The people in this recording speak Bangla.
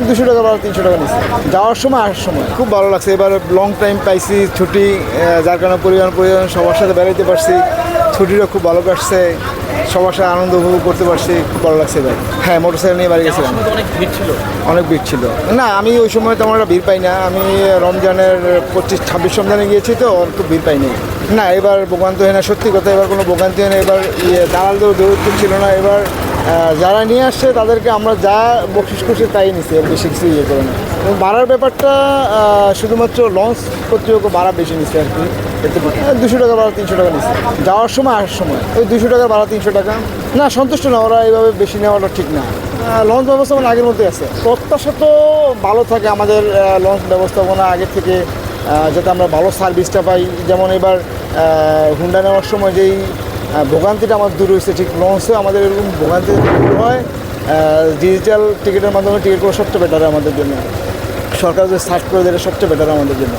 200 টাকা বা 300 টাকা নিচ্ছে যাওয়ার সময় আসার সময়। খুব ভালো লাগছে, এবার লং টাইম পাইছি ছুটি, যার কারণে পরিবার সবার সাথে বেড়াইতে পারছি, ছুটিটা খুব ভালো কাটছে, সবার সাথে আনন্দ উপভোগ করতে পারছি, খুব ভালো লাগছে এবার। হ্যাঁ, মোটরসাইকেল নিয়ে বাড়ি গেছিলাম। অনেক ভিড় ছিল। অনেক ভিড় ছিল না, আমি ওই সময় তেমন একটা ভিড় পাই না। আমি রমজানের 25-26 রমজানে গিয়েছি তো, অত ভিড় পাইনি। না, এবার ভোগান্তি হয় না, সত্যি কথা, এবার কোনো ভোগান্তি হয় না। এবার দালালদের দৌড় ছিল না। এবার যারা নিয়ে আসছে তাদেরকে আমরা যা বকশিস করছি তাই নিচ্ছি, এর বেশি কিছু ইয়ে করে না। এবং ভাড়ার ব্যাপারটা শুধুমাত্র লঞ্চ কর্তৃপক্ষ ভাড়া বেশি নিচ্ছে আর কি। এতে 200 টাকা বা 300 টাকা নিচ্ছে যাওয়ার সময় আসার সময়। ওই 200 টাকা ভাড়া 300 টাকা। না, সন্তুষ্ট না, ওরা এইভাবে বেশি নেওয়াটা ঠিক না। লঞ্চ ব্যবস্থাপনা আগের মধ্যে আছে, প্রত্যাশা তো ভালো থাকে আমাদের লঞ্চ ব্যবস্থাপনা আগের থেকে, যাতে আমরা ভালো সার্ভিসটা পাই। যেমন এবার হুন্ডা নেওয়ার সময় যেই ভোগান্তিটা আমার দূর হয়েছে, ঠিক লঞ্চে আমাদের এরকম ভোগান্তি দূর হয়। ডিজিটাল টিকিটের মাধ্যমে টিকিট করা সবচেয়ে বেটার আমাদের জন্য। সরকার যে সার্চ করে দেয়, সবচেয়ে বেটার আমাদের জন্য।